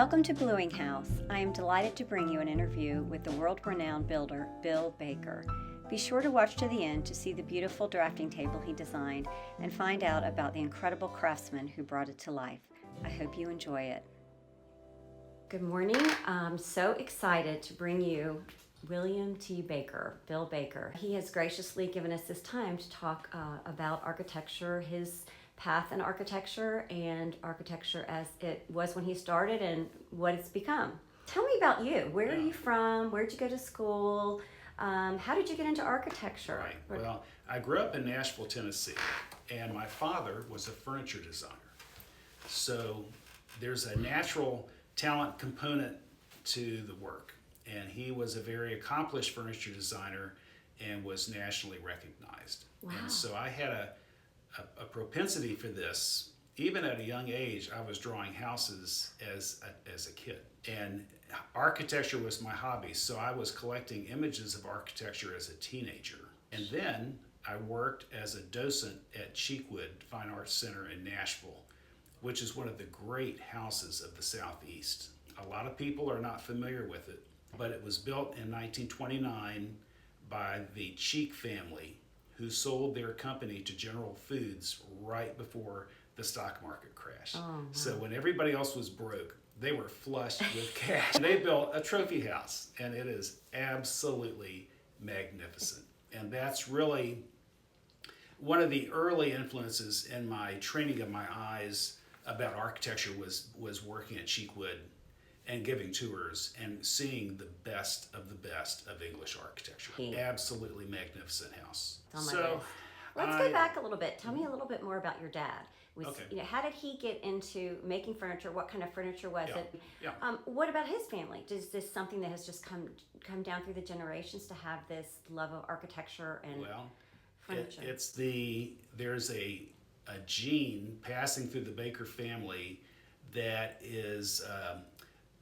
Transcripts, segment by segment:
Welcome to Bluing House. I am delighted to bring you an interview with the world-renowned builder, Bill Baker. Be sure to watch to the end to see the beautiful drafting table he designed and find out about the incredible craftsman who brought it to life. I hope you enjoy it. Good morning. I'm so excited to bring you William T. Baker, Bill Baker. He has graciously given us this time to talk about architecture, his path in architecture, and architecture as it was when he started and what it's become. Tell me about you. Where are you from? Where'd you go to school? How did you get into architecture? Right. Well, I grew up in Nashville, Tennessee, and my father was a furniture designer. So there's a natural talent component to the work. And he was a very accomplished furniture designer and was nationally recognized. Wow. And so I had a propensity for this. Even at a young age, I was drawing houses as a kid. And architecture was my hobby, so I was collecting images of architecture as a teenager. And then I worked as a docent at Cheekwood Fine Arts Center in Nashville, which is one of the great houses of the Southeast. A lot of people are not familiar with it, but it was built in 1929 by the Cheek family, who sold their company to General Foods right before the stock market crashed. Oh, wow. So when everybody else was broke, they were flush with cash. They built a trophy house, and it is absolutely magnificent. And that's really one of the early influences in my training of my eyes about architecture was working at Cheekwood and giving tours and seeing the best of English architecture. Absolutely magnificent house. Oh my goodness. Let's go back a little bit. Tell me a little bit more about your dad. How did he get into making furniture? What kind of furniture was it? Yeah. What about his family? Is this something that has just come down through the generations to have this love of architecture and furniture? There's a gene passing through the Baker family that is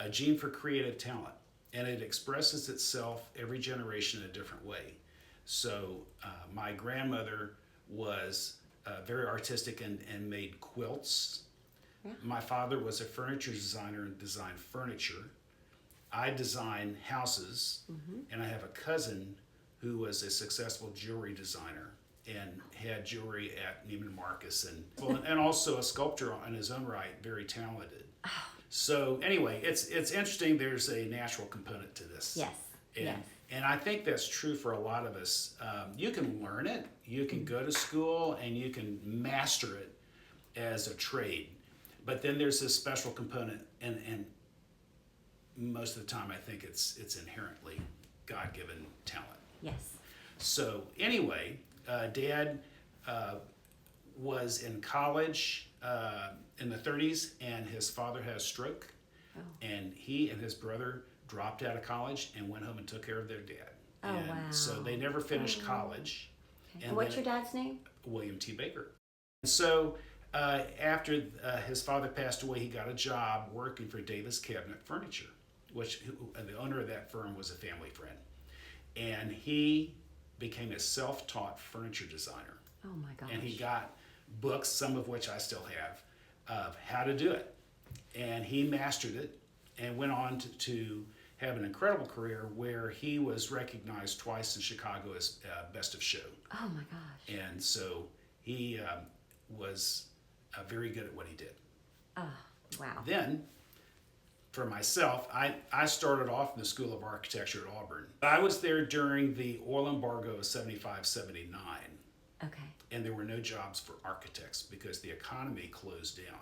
a gene for creative talent, and it expresses itself every generation in a different way. So my grandmother was very artistic and made quilts. Yeah. My father was a furniture designer and designed furniture. I design houses, and I have a cousin who was a successful jewelry designer and had jewelry at Neiman Marcus and also a sculptor in his own right, very talented. Oh. So anyway, it's interesting. There's a natural component to this. Yes. And I think that's true for a lot of us. You can learn it, you can go to school, and you can master it as a trade. But then there's this special component, and most of the time I think it's inherently God-given talent. Yes. So anyway, Dad was in college in the 30s, and his father had a stroke. Oh. And he and his brother dropped out of college and went home and took care of their dad. Oh, and wow. So they never finished college. Okay. And what's your dad's name? William T. Baker. And so after his father passed away, he got a job working for Davis Cabinet Furniture, which the owner of that firm was a family friend. And he became a self-taught furniture designer. Oh my gosh. And he got books, some of which I still have, of how to do it. And he mastered it and went on to have an incredible career where he was recognized twice in Chicago as Best of Show. Oh my gosh. And so he was very good at what he did. Oh, wow. Then, for myself, I started off in the School of Architecture at Auburn. I was there during the oil embargo of 75, 79. Okay. And there were no jobs for architects because the economy closed down.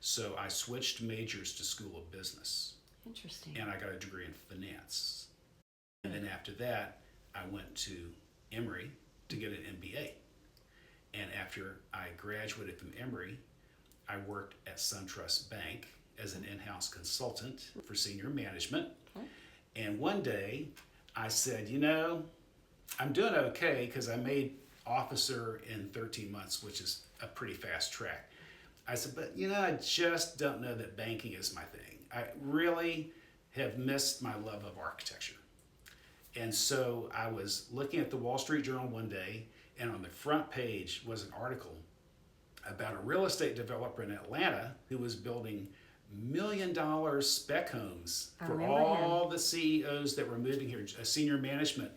So I switched majors to School of Business. Interesting. And I got a degree in finance. And then after that, I went to Emory to get an MBA. And after I graduated from Emory, I worked at SunTrust Bank as an in-house consultant for senior management. Okay. And one day I said, I'm doing okay because I made officer in 13 months, which is a pretty fast track. I said, but I just don't know that banking is my thing. I really have missed my love of architecture. And so I was looking at the Wall Street Journal one day, and on the front page was an article about a real estate developer in Atlanta who was building $1 million spec homes I for remember all the CEOs that were moving here, senior management,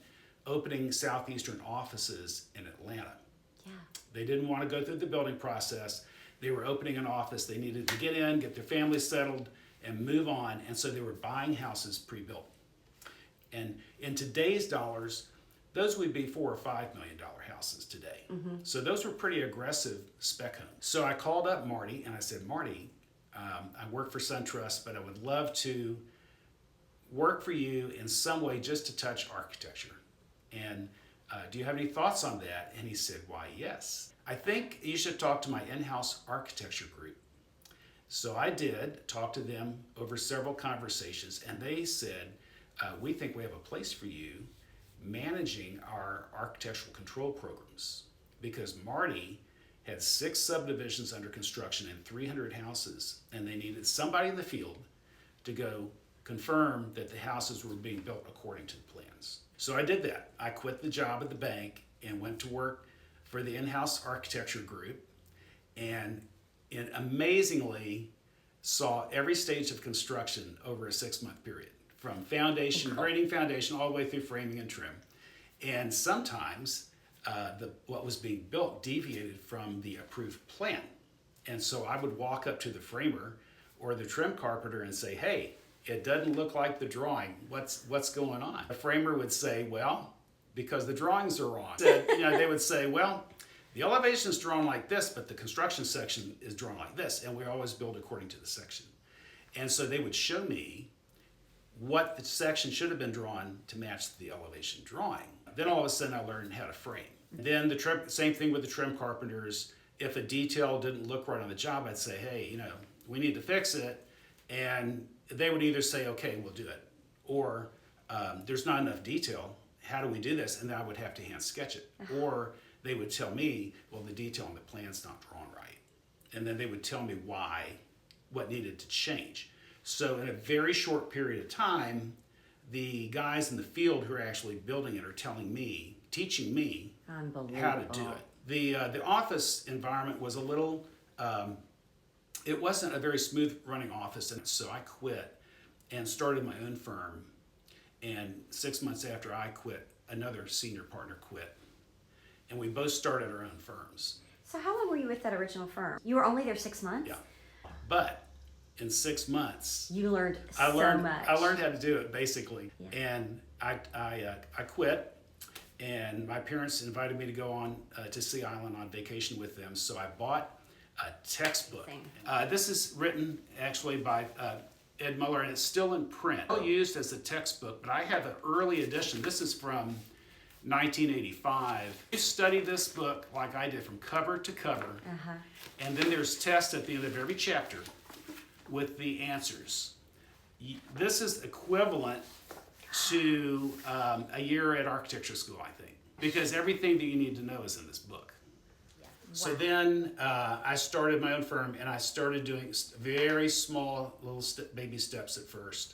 opening Southeastern offices in Atlanta. Yeah. They didn't want to go through the building process. They were opening an office. They needed to get in, get their families settled, and move on. And so they were buying houses pre-built. And in today's dollars, those would be $4 or $5 million houses today. So those were pretty aggressive spec homes. So I called up Marty and I said, Marty, I work for SunTrust, but I would love to work for you in some way just to touch architecture. And do you have any thoughts on that? And he said, why, yes. I think you should talk to my in-house architecture group. So I did talk to them over several conversations, and they said, we think we have a place for you managing our architectural control programs, because Marty had 6 subdivisions under construction and 300 houses, and they needed somebody in the field to go confirm that the houses were being built according to the plans. So I did that. I quit the job at the bank and went to work for the in-house architecture group, and amazingly saw every stage of construction over a 6-month period, from foundation, grading foundation, all the way through framing and trim. And sometimes what was being built deviated from the approved plan. And so I would walk up to the framer or the trim carpenter and say, hey, it doesn't look like the drawing. What's going on? The framer would say, well, because the drawings are wrong. They would say, well, the elevation is drawn like this, but the construction section is drawn like this, and we always build according to the section. And so they would show me what the section should have been drawn to match the elevation drawing. Then all of a sudden I learned how to frame. Then the same thing with the trim carpenters. If a detail didn't look right on the job, I'd say, hey, we need to fix it. And they would either say, okay, we'll do it. Or there's not enough detail. How do we do this? And then I would have to hand sketch it. Or they would tell me, well, the detail on the plan's not drawn right. And then they would tell me what needed to change. So in a very short period of time, the guys in the field who are actually building it are teaching me how to do it. The office environment was a little, it wasn't a very smooth running office, and so I quit and started my own firm. And 6 months after I quit, another senior partner quit. And we both started our own firms. So how long were you with that original firm? You were only there 6 months? Yeah. But in 6 months, you learned so much. I learned how to do it, basically. Yeah. And I quit, and my parents invited me to go on to Sea Island on vacation with them. So I bought a textbook. This is written actually by Ed Muller, and it's still in print. It's used as a textbook, but I have an early edition. This is from 1985. You study this book like I did from cover to cover, and then there's tests at the end of every chapter with the answers. This is equivalent to a year at architecture school, I think, because everything that you need to know is in this book. So then I started my own firm, and I started doing very small little baby steps at first,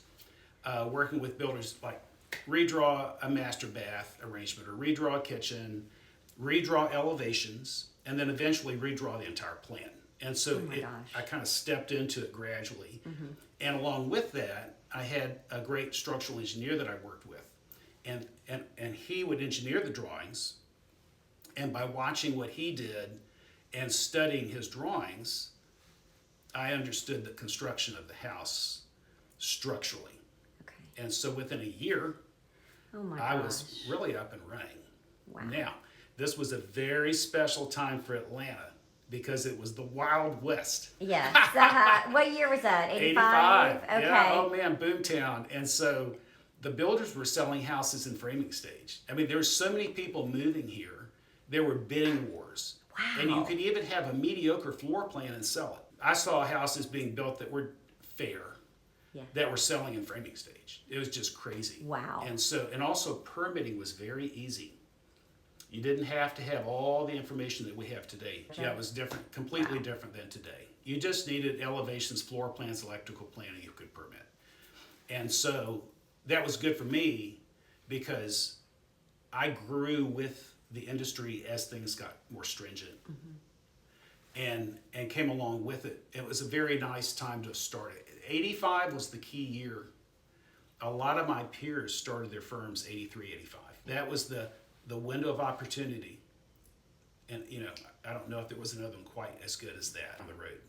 working with builders like redraw a master bath arrangement or redraw a kitchen, redraw elevations, and then eventually redraw the entire plan. And so I kind of stepped into it gradually. And along with that, I had a great structural engineer that I worked with. And he would engineer the drawings. And by watching what he did and studying his drawings, I understood the construction of the house structurally. Okay. And so within a year, I was really up and running. Wow. Now, this was a very special time for Atlanta because it was the Wild West. Yes. What year was that? 85. Okay. Yeah, oh man, boomtown. And so the builders were selling houses in framing stage. I mean, there were so many people moving here. There were bidding wars. Wow. And you could even have a mediocre floor plan and sell it. I saw houses being built that were fair, that were selling in framing stage. It was just crazy. Wow. And also permitting was very easy. You didn't have to have all the information that we have today. Yeah, it was different, completely different than today. You just needed elevations, floor plans, electrical planning you could permit. And so that was good for me because I grew with the industry as things got more stringent. and came along with it. It was a very nice time to start it. 85 was the key year. A lot of my peers started their firms 83, 85. That was the window of opportunity. And, you know, I don't know if there was another one quite as good as that on the road.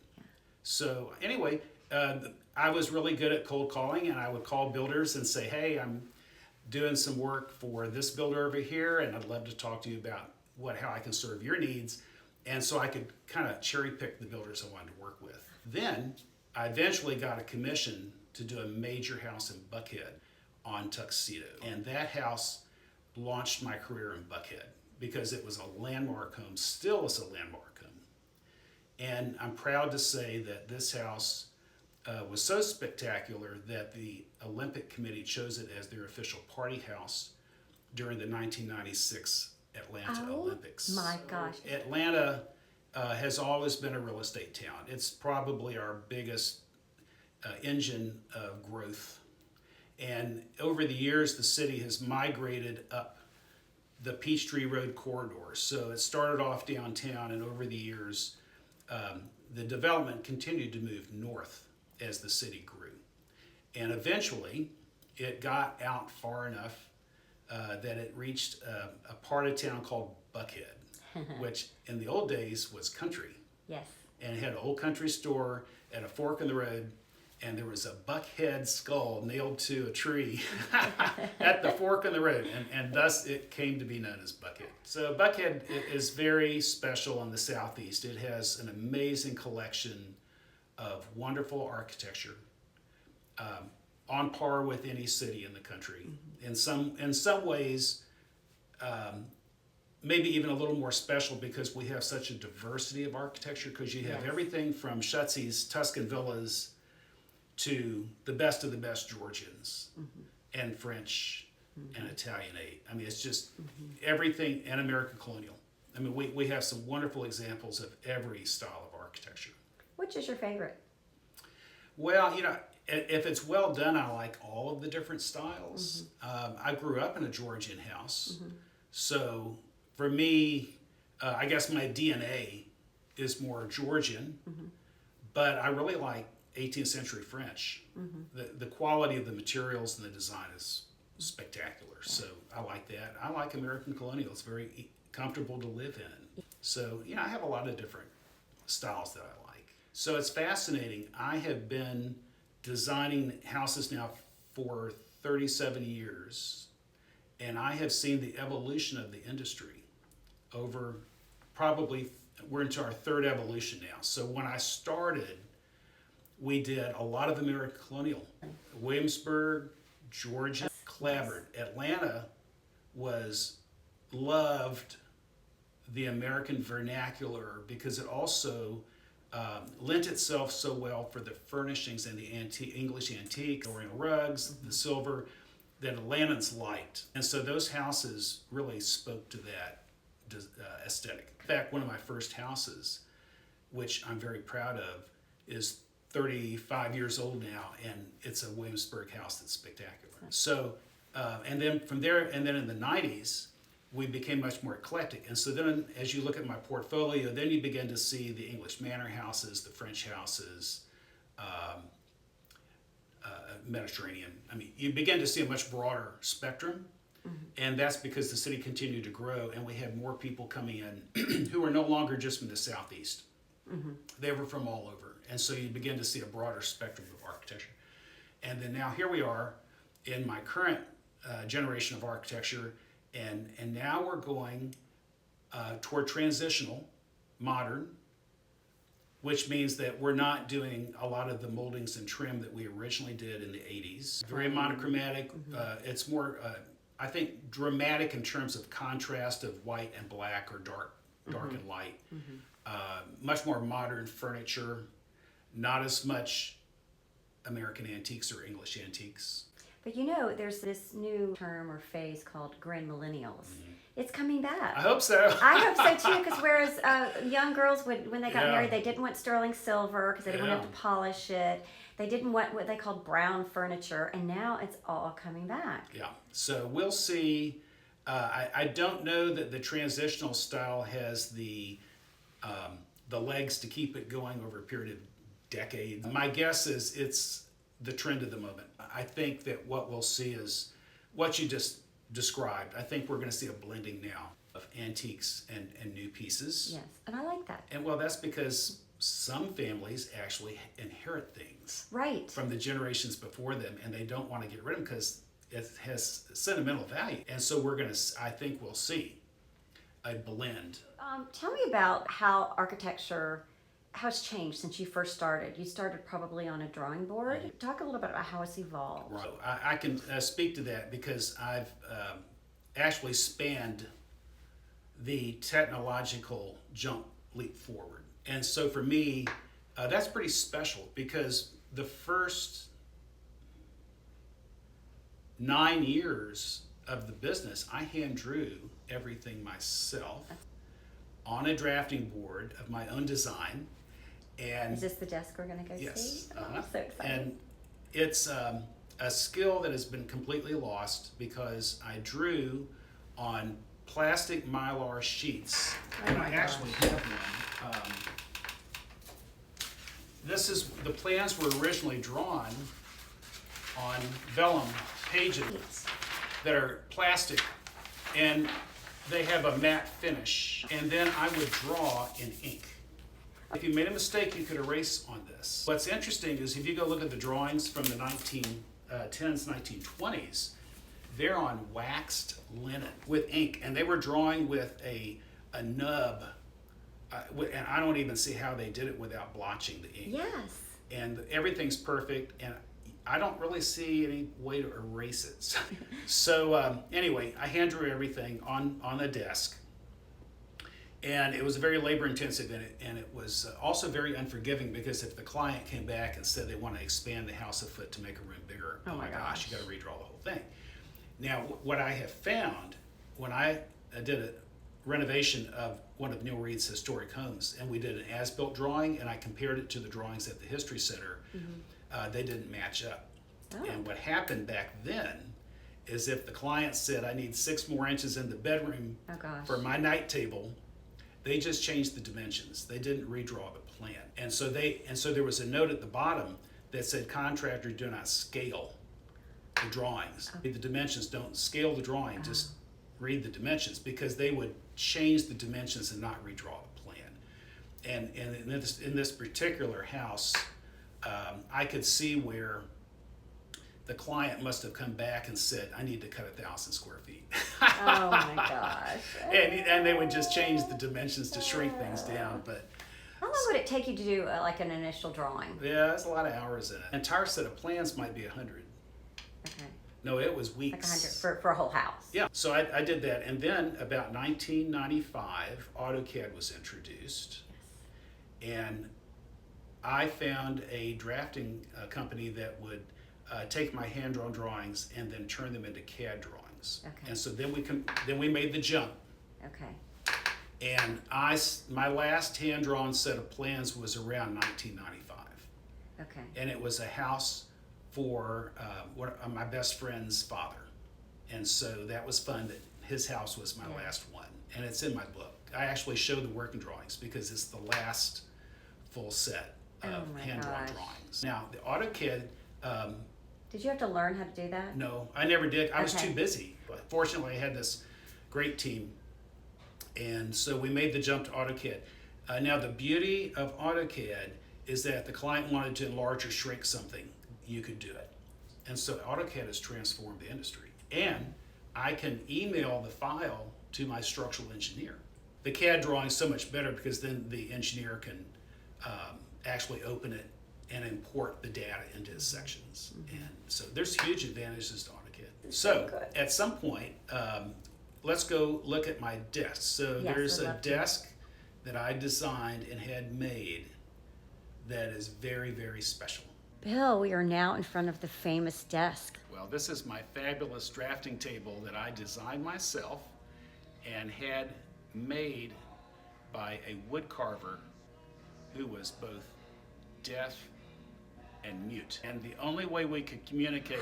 So anyway, I was really good at cold calling, and I would call builders and say, hey, I'm doing some work for this builder over here, and I'd love to talk to you about how I can serve your needs. And so I could kind of cherry pick the builders I wanted to work with. Then I eventually got a commission to do a major house in Buckhead on Tuxedo. And that house launched my career in Buckhead because it was a landmark home, still is a landmark home. And I'm proud to say that this house was so spectacular that the Olympic Committee chose it as their official party house during the 1996 Atlanta Olympics. My gosh. Atlanta has always been a real estate town. It's probably our biggest engine of growth. And over the years, the city has migrated up the Peachtree Road corridor. So it started off downtown, and over the years, the development continued to move north as the city grew. And eventually, it got out far enough that it reached a part of town called Buckhead, which in the old days was country. Yes. And it had an old country store at a fork in the road, and there was a Buckhead skull nailed to a tree at the fork in the road, and thus it came to be known as Buckhead. So Buckhead is very special in the Southeast. It has an amazing collection of wonderful architecture, on par with any city in the country. Mm-hmm. In some ways, maybe even a little more special because we have such a diversity of architecture, because you have everything from Schutze's Tuscan villas to the best of the best Georgians and French and Italianate. I mean, it's just everything, and American colonial. I mean, we have some wonderful examples of every style of architecture. Which is your favorite? Well, you know, if it's well done, I like all of the different styles. I grew up in a Georgian house. So for me, I guess my DNA is more Georgian, but I really like 18th century French. The quality of the materials and the design is spectacular. So I like that. I like American colonial. It's very comfortable to live in. So, you know, I have a lot of different styles that I like. So it's fascinating. I have been designing houses now for 37 years, and I have seen the evolution of the industry over probably, we're into our third evolution now. So when I started, we did a lot of American colonial. Williamsburg, Georgia, Clabbered. Atlanta loved the American vernacular because it also lent itself so well for the furnishings and the English antique, oriental rugs, the silver, that Atlantans liked. And so those houses really spoke to that aesthetic. In fact, one of my first houses, which I'm very proud of, is 35 years old now, and it's a Williamsburg house that's spectacular. So, and then from there, and then in the 90s, we became much more eclectic. And so then as you look at my portfolio, then you begin to see the English manor houses, the French houses, Mediterranean. I mean, you begin to see a much broader spectrum. And that's because the city continued to grow, and we had more people coming in who were no longer just from the Southeast. They were from all over. And so you begin to see a broader spectrum of architecture. And then now here we are in my current generation of architecture, and now we're going toward transitional, modern, which means that we're not doing a lot of the moldings and trim that we originally did in the 80s. Very monochromatic. It's more, I think, dramatic in terms of contrast of white and black, or dark and light. Much more modern furniture, not as much American antiques or English antiques. But you know, there's this new term or phase called grand millennials. It's coming back. I hope so. I hope so too, because whereas young girls would, when they got married, they didn't want sterling silver because they didn't want to have to polish it. They didn't want what they called brown furniture, and now it's all coming back. Yeah. So we'll see. I don't know that the transitional style has the the legs to keep it going over a period of decades. My guess is it's the trend of the moment. I think that what we'll see is what you just described. I think we're going to see a blending now of antiques and new pieces. Yes, and I like that. And well, that's because some families actually inherit things Right. from the generations before them, and they don't want to get rid of them because it has sentimental value. And so I think we'll see a blend. Tell me about how architecture has changed since you first started. You started probably on a drawing board. Talk a little bit about how it's evolved. Right. I can speak to that because I've actually spanned the technological leap forward. And so for me, that's pretty special because the first 9 years of the business, I hand drew everything myself on a drafting board of my own design. And Is this the desk we're going to go yes, see? Oh, I'm so excited. and it's a skill that has been completely lost because I drew on plastic mylar sheets. Oh And my I gosh. actually have one. The plans were originally drawn on vellum pages that are plastic, and they have a matte finish. And then I would draw in ink. If you made a mistake, you could erase on this. What's interesting is if you go look at the drawings from the 1910s, 1920s, they're on waxed linen with ink, and they were drawing with a nub, and I don't even see how they did it without blotching the ink. Yes. And everything's perfect, and I don't really see any way to erase it. So anyway, I hand drew everything on the desk. And it was very labor intensive, and it was also very unforgiving because if the client came back and said they want to expand the house a foot to make a room bigger, Oh my gosh, you got to redraw the whole thing. Now, what I have found when I did a renovation of one of Neil Reed's historic homes, and we did an as-built drawing, and I compared it to the drawings at the History Center, they didn't match up. Oh. And what happened back then is if the client said, I need 6 more inches in the bedroom Oh gosh. for my night table, they just changed the dimensions. They didn't redraw the plan. And so there was a note at the bottom that said contractor do not scale the drawings. The dimensions, don't scale the drawing, just read the dimensions, because they would change the dimensions and not redraw the plan. And in this particular house, I could see where the client must have come back and said, I need to cut 1,000 square feet. Oh my gosh. and they would just change the dimensions to shrink things down. But How long would it take you to do like an initial drawing? yeah, that's a lot of hours in it. An entire set of plans might be 100. Okay. No, it was Like weeks. 100 for a whole house. Yeah, so I did that. And then about 1995, AutoCAD was introduced. And I found a drafting company that would take my hand-drawn drawings and then turn them into CAD drawings. Okay. And so then we made the jump. Okay. And my last hand-drawn set of plans was around 1995. Okay. And it was a house for my best friend's father. And so that was fun that his house was my last one. And it's in my book. I actually show the working drawings because it's the last full set of hand-drawn drawings. Now, the AutoCAD, Did you have to learn how to do that? no, I never did. I was Okay. too busy. But fortunately, I had this great team. And so we made the jump to AutoCAD. Now, the beauty of AutoCAD is that if the client wanted to enlarge or shrink something, you could do it. And so AutoCAD has transformed the industry. And I can email the file to my structural engineer. The CAD drawing is so much better because then the engineer can actually open it and import the data into his sections. And so there's huge advantages to AutoCAD. So at some point, let's go look at my desk. So Yes, there's I'd a love to. desk that I designed and had made that is very, very special. Bill, we are now in front of the famous desk. Well, this is my fabulous drafting table that I designed myself and had made by a wood carver who was both deaf and mute. And the only way we could communicate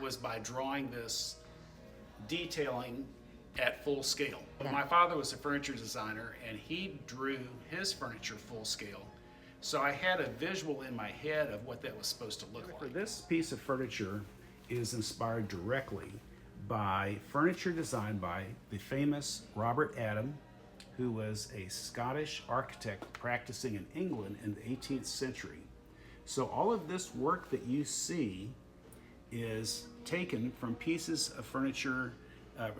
was by drawing this, detailing at full scale. My father was a furniture designer and he drew his furniture full scale. So I had a visual in my head of what that was supposed to look like. This piece of furniture is inspired directly by furniture designed by the famous Robert Adam, who was a Scottish architect practicing in England in the 18th century. So all of this work that you see is taken from pieces of furniture,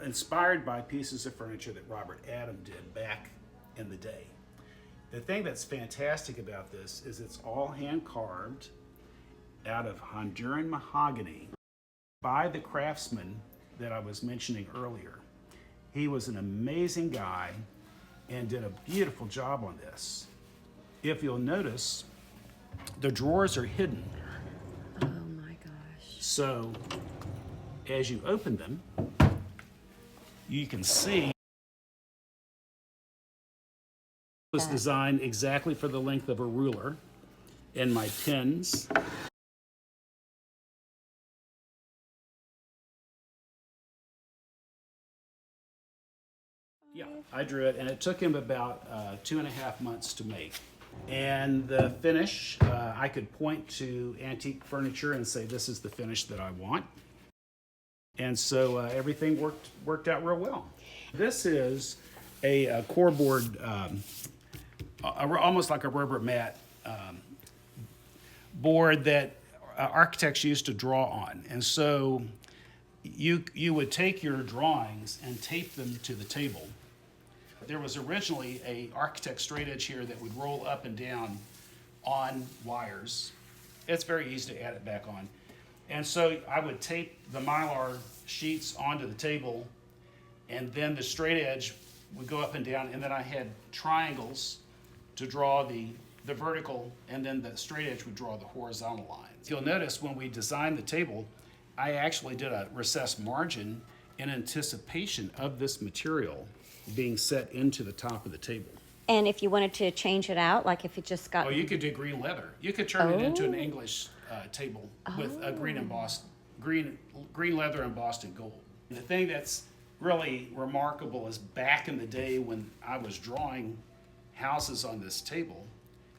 inspired by pieces of furniture that Robert Adam did back in the day. The thing that's fantastic about this is it's all hand carved out of Honduran mahogany by the craftsman that I was mentioning earlier. He was an amazing guy and did a beautiful job on this. If you'll notice, the drawers are hidden. Oh my gosh. So as you open them, you can see it was designed exactly for the length of a ruler, and my pins. Yeah, I drew it, and it took him about 2.5 months to make. And the finish, I could point to antique furniture and say, this is the finish that I want. And so everything worked out real well. This is a core board, almost like a rubber mat board that architects used to draw on. And so you would take your drawings and tape them to the table. There was originally a architect straight edge here that would roll up and down on wires. It's very easy to add it back on. And so I would tape the Mylar sheets onto the table, and then the straight edge would go up and down, and then I had triangles to draw the vertical, and then the straight edge would draw the horizontal lines. You'll notice when we designed the table, I actually did a recessed margin in anticipation of this material being set into the top of the table. And if you wanted to change it out, like if it just got... Oh, you could do green leather. You could turn it into an English table with a green leather embossed in gold. The thing that's really remarkable is back in the day when I was drawing houses on this table,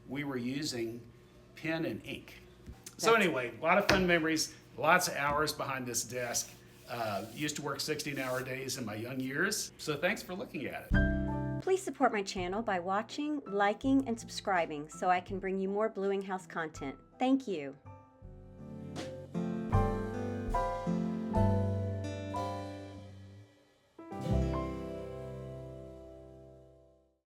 we were using pen and ink. So anyway, a lot of fun memories, lots of hours behind this desk. Used to work 16-hour days in my young years. So thanks for looking at it. Please support my channel by watching, liking, and subscribing so I can bring you more Bluing House content. Thank you.